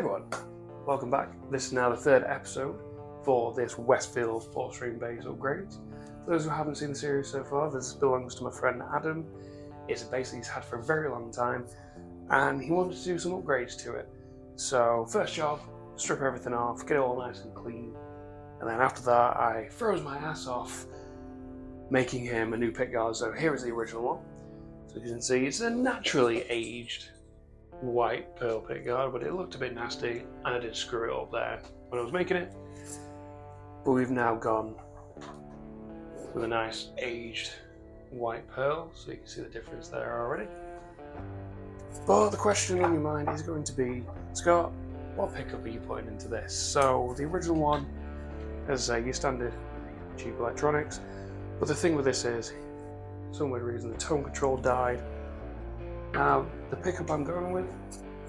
everyone, welcome back. This is now the third episode for this Westfield 4-string bass upgrade. For those who haven't seen the series so far, this belongs to my friend Adam. It's a bass he's had for a very long time and he wanted to do some upgrades to it. So first job, strip everything off, get it all nice and clean, and then after that I froze my ass off making him a new pickguard. So here is the original one. So you can see it's a naturally aged white pearl pickguard, but it looked a bit nasty and I did screw it up there when I was making it. But we've now gone with a nice aged white pearl, so you can see the difference there already. But the question on your mind is going to be, Scott, what pickup are you putting into this? So the original one, as I say, your standard cheap electronics, but the thing with this is, for some weird reason, the tone control died. Now, the pickup I'm going with,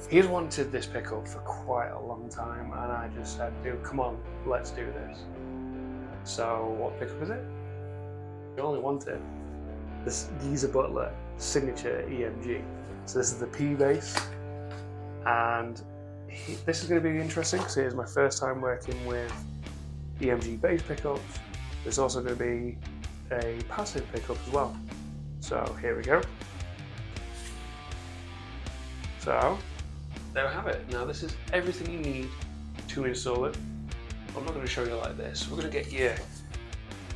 he's wanted this pickup for quite a long time, and I just said, dude, come on, let's do this. So, what pickup is it? You only wanted this Geezer Butler signature EMG. So this is the P bass, and this is going to be interesting because it is my first time working with EMG bass pickups. There's also going to be a passive pickup as well. So here we go. So, there we have it. Now this is everything you need to install it. I'm not going to show you like this. We're going to get you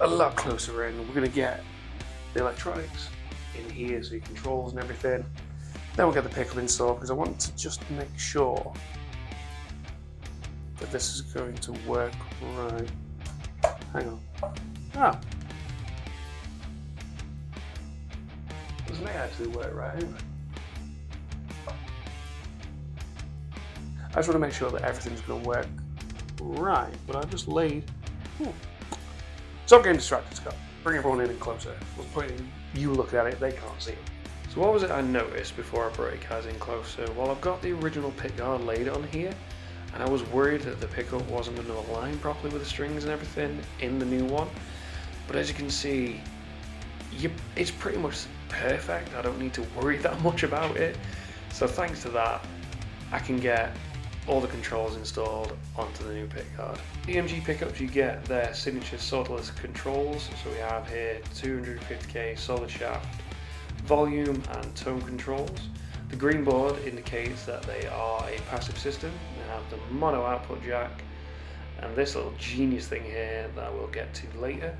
a lot closer in. We're going to get the electronics in here, so your controls and everything. Then we'll get the pickup installed because I want to just make sure that this is going to work right. Hang on. Ah. This may actually work right anyway. I just want to make sure that everything's going to work right, but I've just laid... So I'm getting distracted, Scott. Bring everyone in and closer. What's the point in you looking at it, they can't see it. So what was it I noticed before I brought you guys in closer? Well, I've got the original pickguard laid on here, and I was worried that the pickup wasn't going to align properly with the strings and everything in the new one. But as you can see, it's pretty much perfect. I don't need to worry that much about it. So thanks to that, I can get all the controls installed onto the new pickguard. EMG pickups, you get their signature solderless controls. So we have here 250k solid shaft, volume and tone controls. The green board indicates that they are a passive system. They have the mono output jack and this little genius thing here that we'll get to later.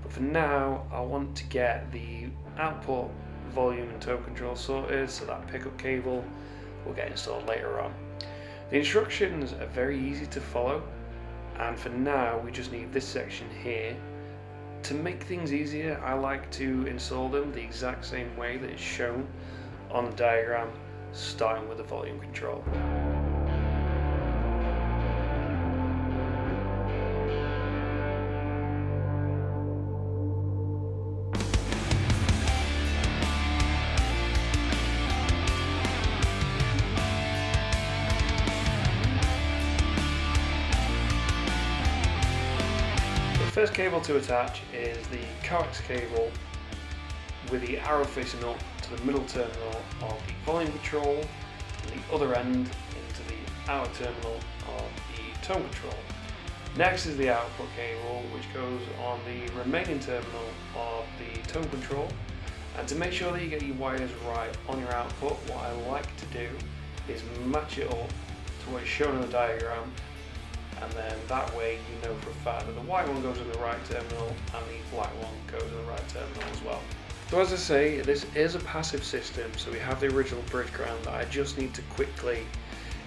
But for now, I want to get the output, volume and tone control sorted, so that pickup cable will get installed later on. The instructions are very easy to follow, and for now we just need this section here. To make things easier, I like to install them the exact same way that it's shown on the diagram, starting with the volume control. The first cable to attach is the coax cable with the arrow facing up to the middle terminal of the volume control and the other end into the outer terminal of the tone control. Next is the output cable, which goes on the remaining terminal of the tone control. And to make sure that you get your wires right on your output, what I like to do is match it up to what is shown on the diagram, and then that way you know for a fact that the white one goes in the right terminal and the black one goes in the right terminal as well. So as I say, this is a passive system, so we have the original bridge ground that I just need to quickly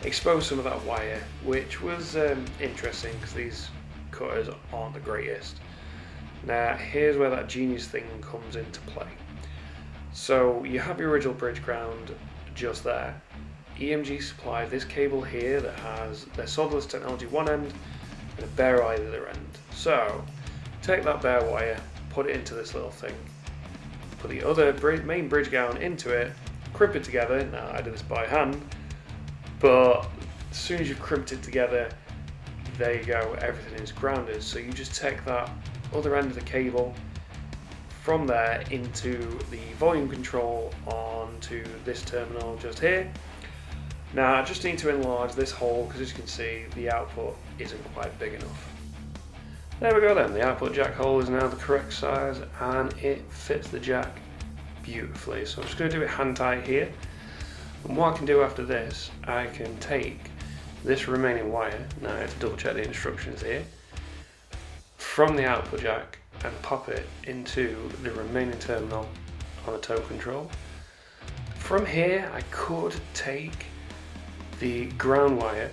expose some of that wire, which was interesting because these cutters aren't the greatest. Now here's where that genius thing comes into play. So you have your original bridge ground just there. EMG supplied this cable here that has their solderless technology one end and a bare wire at the other end. So take that bare wire, put it into this little thing, put the other main bridge gown into it, crimp it together. Now I did this by hand, but as soon as you've crimped it together, there you go, everything is grounded. So you just take that other end of the cable from there into the volume control onto this terminal just here, Now I just need to enlarge this hole because as you can see the output isn't quite big enough. There we go then, the output jack hole is now the correct size and it fits the jack beautifully. So I'm just going to do it hand tight here, and what I can do after this, I can take this remaining wire, now I have to double check the instructions here, from the output jack and pop it into the remaining terminal on the tone control. From here I could take the ground wire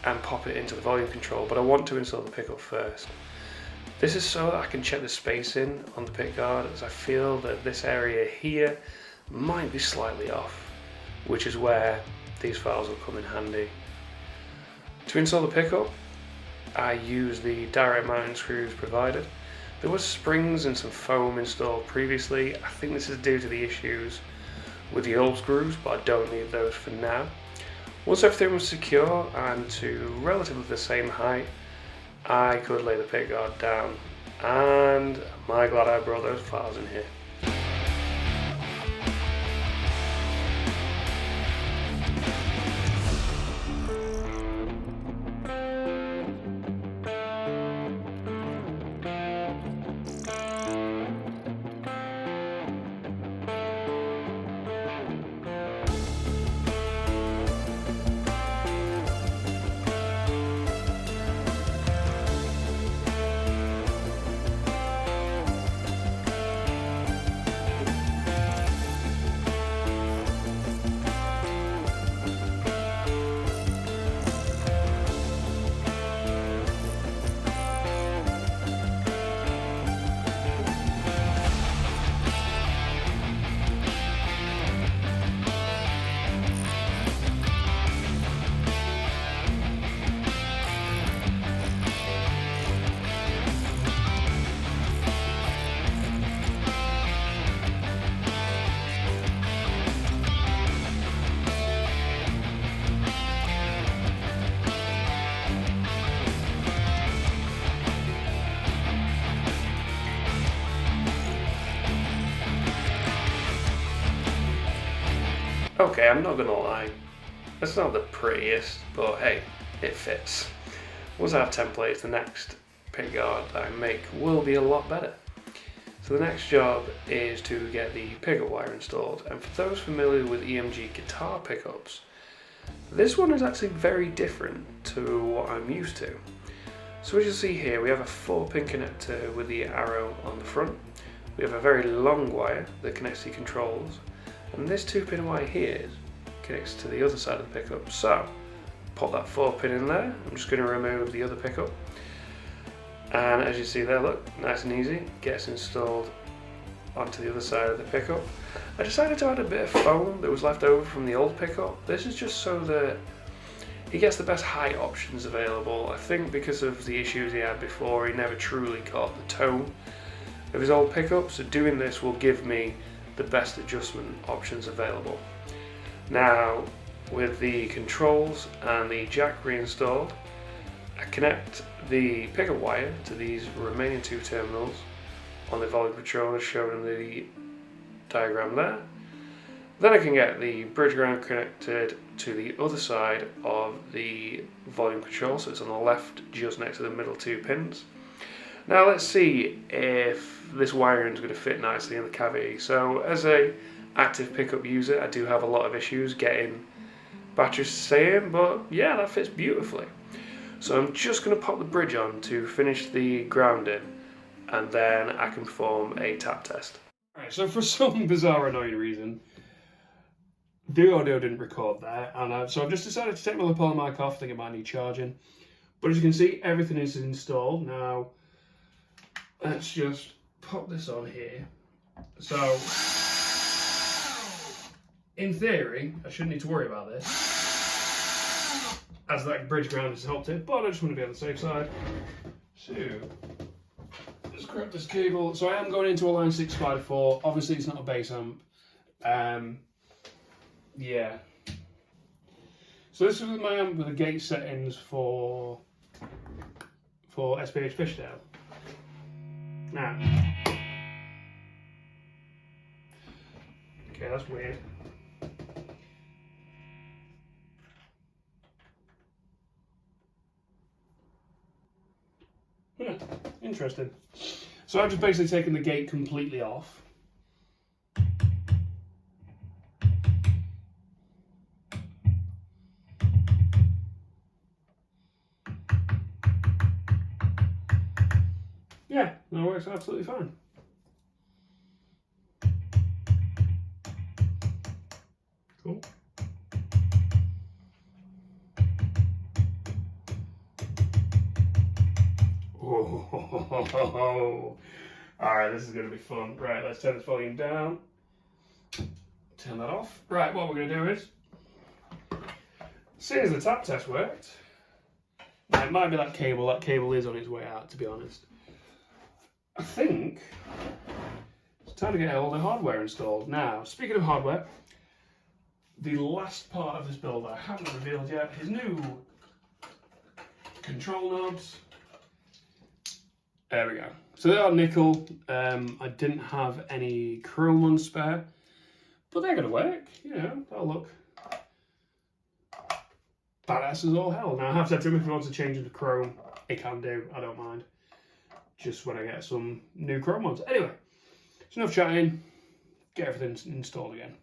and pop it into the volume control, but I want to install the pickup first. This is so that I can check the spacing on the pickguard, as I feel that this area here might be slightly off, which is where these files will come in handy. To install the pickup, I use the direct mounting screws provided. There was springs and some foam installed previously. I think this is due to the issues with the old screws, but I don't need those for now. Once everything was secure and to relatively the same height, I could lay the pickguard down, and am I glad I brought those files in here. Okay, I'm not gonna lie, it's not the prettiest, but hey, it fits. Once I have templates, the next pickguard that I make will be a lot better. So the next job is to get the pickup wire installed, and for those familiar with EMG guitar pickups, this one is actually very different to what I'm used to. So as you see here, we have a 4-pin connector with the arrow on the front. We have a very long wire that connects to the controls, and this 2-pin wire here connects to the other side of the pickup. So pop that 4-pin in there. I'm just going to remove the other pickup, and as you see there, look, nice and easy, gets installed onto the other side of the pickup. I decided to add a bit of foam that was left over from the old pickup. This is just so that he gets the best height options available. I think because of the issues he had before, he never truly got the tone of his old pickup, so doing this will give me the best adjustment options available. Now, with the controls and the jack reinstalled, I connect the pickup wire to these remaining 2 terminals on the volume controller shown in the diagram there. Then I can get the bridge ground connected to the other side of the volume control, so it's on the left just next to the middle 2 pins. Now let's see if this wiring is going to fit nicely in the cavity. So as a active pickup user, I do have a lot of issues getting batteries to stay in, but yeah, that fits beautifully. So I'm just going to pop the bridge on to finish the grounding, and then I can perform a tap test. Alright, so for some bizarre annoying reason, the audio didn't record there, and so I've just decided to take my lapel mic off. I think it might need charging. But as you can see, everything is installed. Now, let's just pop this on here. So, in theory, I shouldn't need to worry about this, as that bridge ground has helped it, but I just want to be on the safe side. So, just grab this cable. So I am going into a line 6 Spider 4. Obviously, it's not a bass amp. Yeah. So this is my amp with the gate settings for SPH Fishtail. Now, okay, that's weird. Yeah, interesting. So I've just basically taken the gate completely off. Yeah, that works absolutely fine. Cool. Oh, alright, this is going to be fun. Right, let's turn this volume down. Turn that off. Right, what we're going to do is, seeing as the tap test worked, now it might be that cable is on its way out, to be honest. I think it's time to get all the hardware installed. Now, speaking of hardware, the last part of this build I haven't revealed yet, his new control knobs. There we go. So they are nickel. I didn't have any chrome ones spare, but they're going to work. You know, they'll look badass as all hell. Now I have said to him if he wants to change into chrome, he can do. I don't mind. Just when I get some new chrome ones. Anyway, it's enough chatting. Get everything installed again.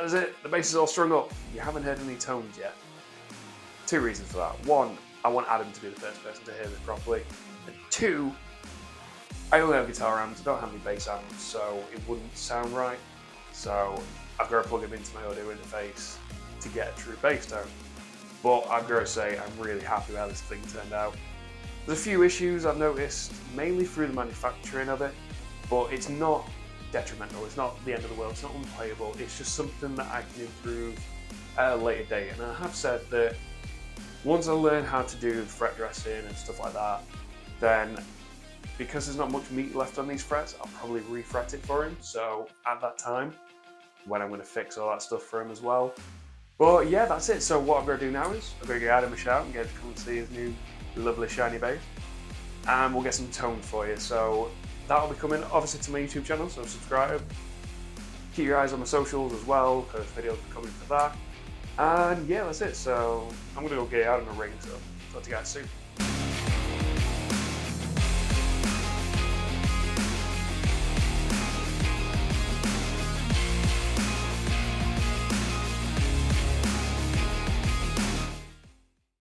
that is it. The bass is all strung up. You haven't heard any tones yet. 2 reasons for that. 1, I want Adam to be the first person to hear this properly. And 2, I only have guitar amps, I don't have any bass amps, so it wouldn't sound right. So I've got to plug them into my audio interface to get a true bass tone. But I've got to say, I'm really happy with how this thing turned out. There's a few issues I've noticed, mainly through the manufacturing of it, but it's not detrimental, it's not the end of the world, it's not unplayable, it's just something that I can improve at a later date. And I have said that once I learn how to do fret dressing and stuff like that, then because there's not much meat left on these frets, I'll probably refret it for him. So at that time, when I'm going to fix all that stuff for him as well. But yeah, that's it. So what I'm going to do now is I'm going to give Adam a shout and get him to come and see his new lovely shiny bass, and we'll get some tones for you. So that'll be coming obviously to my YouTube channel, so subscribe. Keep your eyes on my socials as well, because videos are coming for that. And yeah, that's it. So I'm going to go get Adam a ring, so talk to you guys soon.